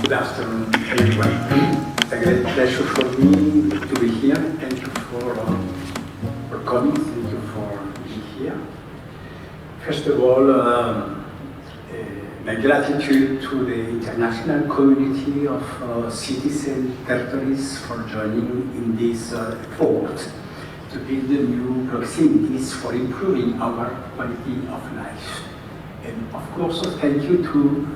Good afternoon, everyone. It's a great pleasure for me to be here. Thank you for coming. Thank you for being here. First of all, my gratitude to the international community of cities and territories for joining in this effort to build new proximities for improving our quality of life. And of course, thank you to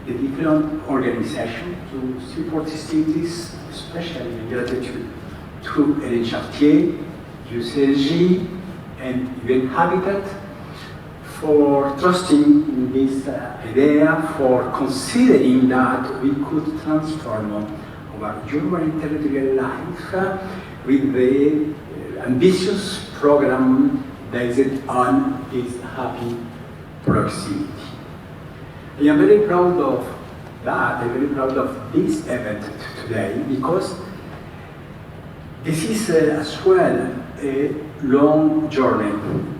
the different organizations to support the cities, especially gratitude to Ellen Chartier, UCSG, and UN Habitat for trusting in this idea, for considering that we could transform our urban and territorial life with the ambitious program based on this happy proximity. I am very proud of that. I'm very proud of this event today because this is as well a long journey.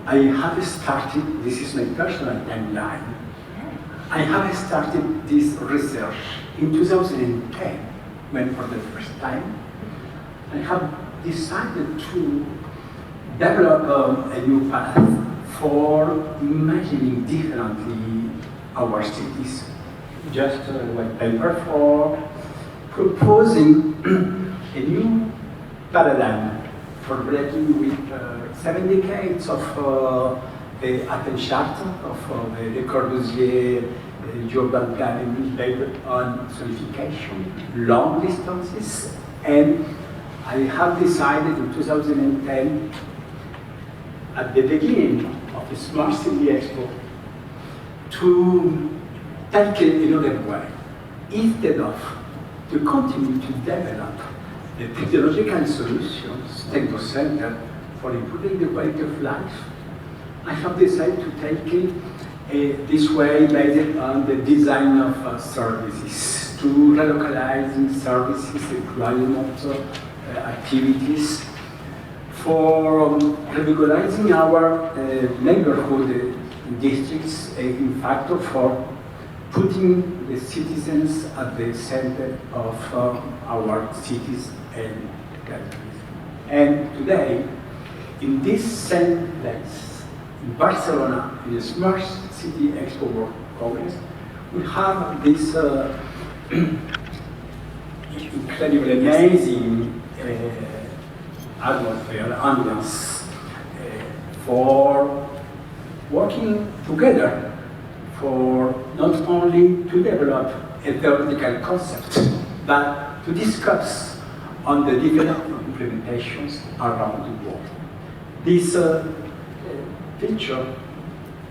I have started, this is my personal timeline, I have started this research in 2010 when for the first time I have decided to develop a new path for imagining differently our cities. Just a white paper for proposing a new paradigm for breaking with 7 decades of the Athens Charter, of the Le Corbusier urban planning based on zonification, long distances, and I have decided in 2010, at the beginning of the Smart City Expo, to take it another way. Instead of to continue to develop the technological solutions, techno-center, for improving the quality of life, I have decided to take it this way based on the design of services, to relocalizing services, employment activities, for revitalizing our neighborhood districts, in fact, for putting the citizens at the center of our cities and countries. And today, in this same place, in Barcelona, in the Smart City Expo World Congress, we have this incredibly amazing atmosphere, ambience, for working together for not only to develop a theoretical concept, but to discuss on the different implementations around the world. This picture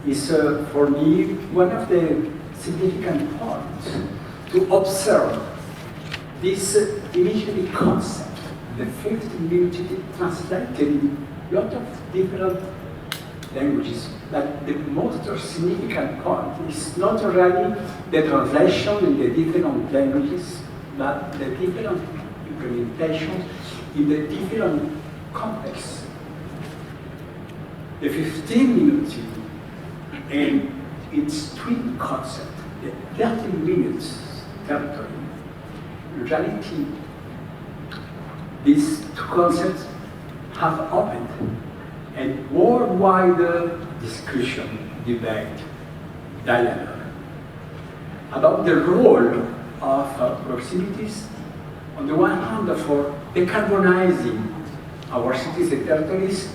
is, for me, one of the significant points to observe this initially concept, the fifth community translated in a lot of different languages, but the most significant point is not really the translation in the different languages, but the different implementations in the different contexts. The 15-minute city and its twin concept, the 30 minutes territory. In reality, these two concepts have opened a worldwide discussion, debate, dialogue about the role of proximities, on the one hand, for decarbonizing our cities and territories,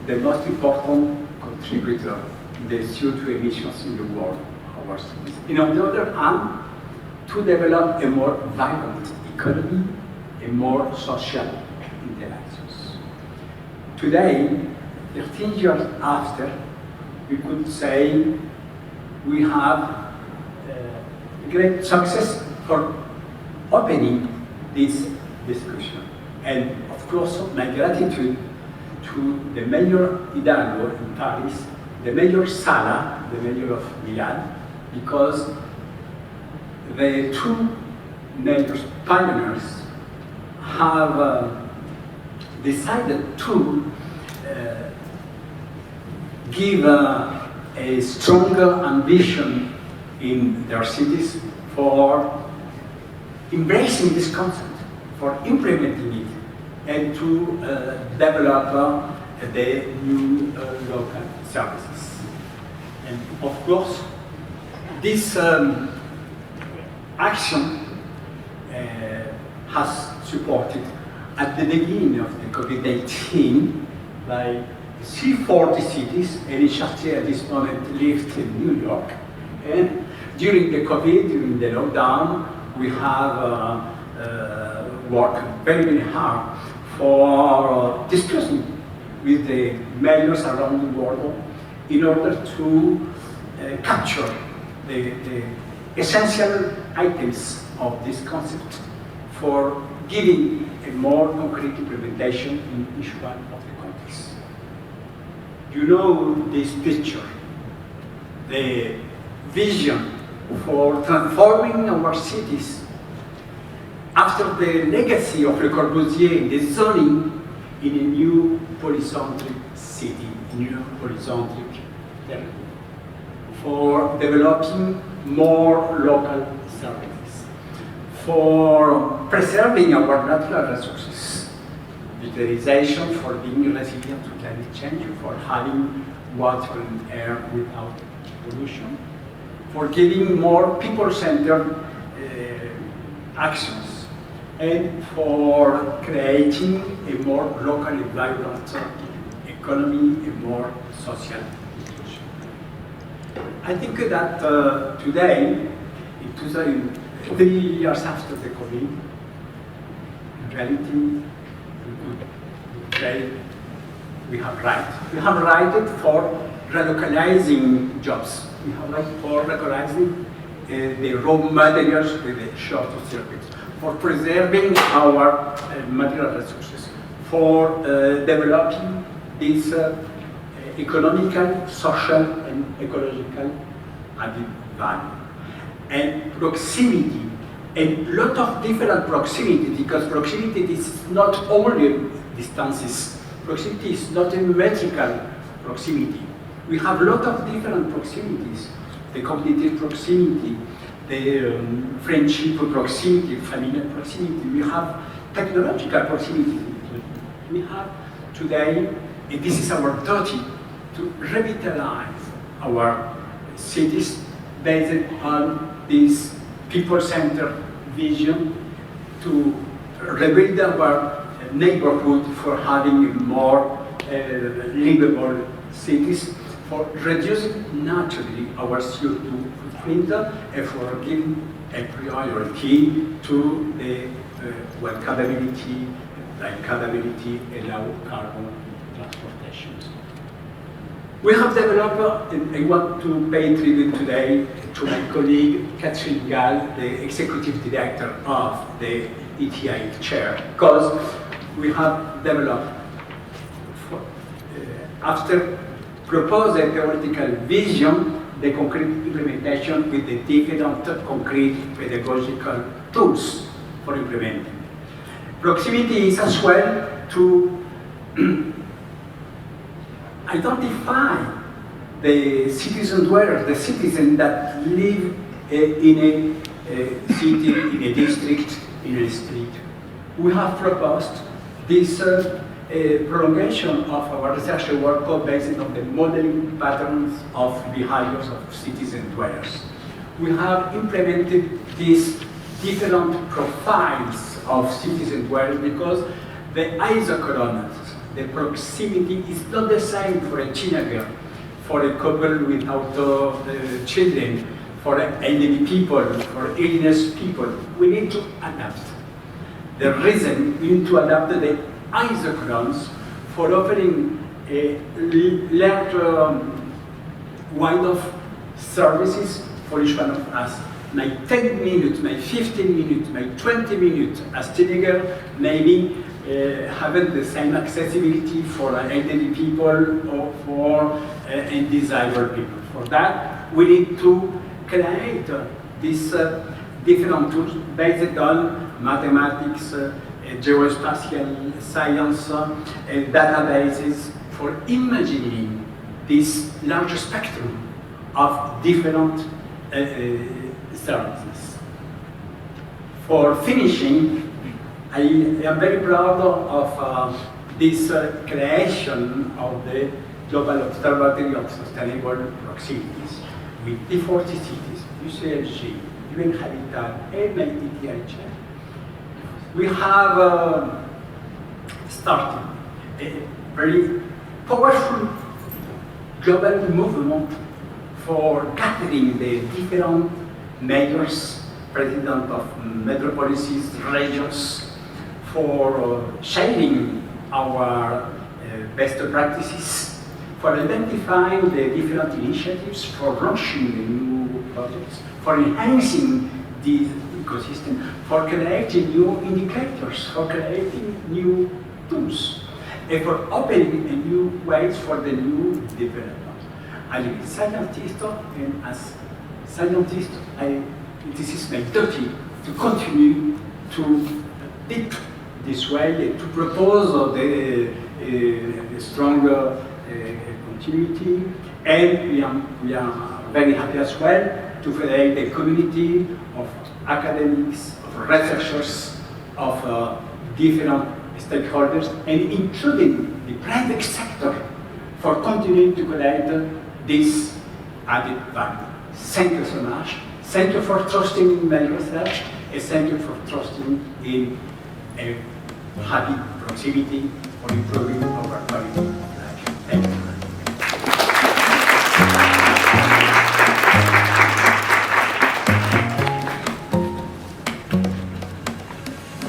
the most important contributor in the CO2 emissions in the world, our cities. And on the other hand, to develop a more vibrant economy, a more social interactions. Today, 13 years after, we could say we have great success for opening this discussion. And of course, my gratitude to the Mayor Hidalgo in Paris, the Mayor Sala, the Mayor of Milan, because the two mayors pioneers have decided to give a stronger ambition in their cities for embracing this concept, for implementing it, and to develop the new local services. And of course, this action has supported at the beginning of the COVID-19 by 340 cities, and Chartier at this moment lives in New York. And during the COVID, during the lockdown, we have worked very, very hard for discussing with the mayors around the world in order to capture the essential items of this concept for giving a more concrete implementation in each one of the countries. You know this picture, the vision for transforming our cities after the legacy of Le Corbusier in the zoning in a new polycentric city, a new polycentric territory, for developing more local services, for preserving our natural resources, utilization for being resilient to climate change, for having water and air without pollution, for giving more people-centered actions, and for creating a more locally vibrant economy, a more social inclusion. I think that today, in 3 years after the COVID, in reality, we could say we have right. We have right for relocalizing jobs. We have right for relocalizing the raw materials with the shorter circuits, for preserving our material resources, for developing this economical, social, and ecological added value. And proximity, a lot of different proximity, because proximity is not only distances. Proximity is not a vertical proximity. We have a lot of different proximities. The cognitive proximity, the friendship proximity, familial proximity. We have technological proximity. We have today, and this is our duty, to revitalize our cities based on this people-centered vision, to rebuild our neighborhood for having more livable cities, for reducing naturally our CO2 footprint, and for giving a priority to the workability, likeability, and low carbon transportation. We have developed, and I want to pay tribute today to my colleague Catherine Gall, the executive director of the ETI chair, because we have developed, after propose a theoretical vision, the concrete implementation with the different concrete pedagogical tools for implementing. Proximity is as well to identify the citizen dwellers, the citizens that live in a city, in a district, in a street. We have proposed this prolongation of our research work based on the modeling patterns of behaviors of citizen dwellers. We have implemented these different profiles of citizen dwellers because the isochronous, the proximity is not the same for a teenager, for a couple without children, for elderly people, for illness people. We need to adapt. The reason we need to adapt the isochrones for offering a large wide of services for each one of us. My 10 minutes, my 15 minutes, my 20 minutes as teenager maybe having the same accessibility for elderly people or for undesirable people. For that, we need to create these different tools based on mathematics, geospatial science, databases for imagining this large spectrum of different services. For finishing, I am very proud of this creation of the Global Observatory of Sustainable Proximities with the 40 cities, UCLG, UN Habitat, and ITTH. We have started a very powerful global movement for gathering the different mayors, presidents of metropolises, regions, for sharing our best practices, for identifying the different initiatives, for launching the new projects, for enhancing the ecosystem, for creating new indicators, for creating new tools, and for opening new ways for the new development. I'm a scientist, and as scientist, this is my duty to continue to deep this way, to propose the stronger continuity, and we are very happy as well to create a community of academics, of researchers, of different stakeholders, and including the private sector for continuing to create this added value. Thank you so much. Thank you for trusting in my research, and thank you for trusting in a happy proximity for improving our quality.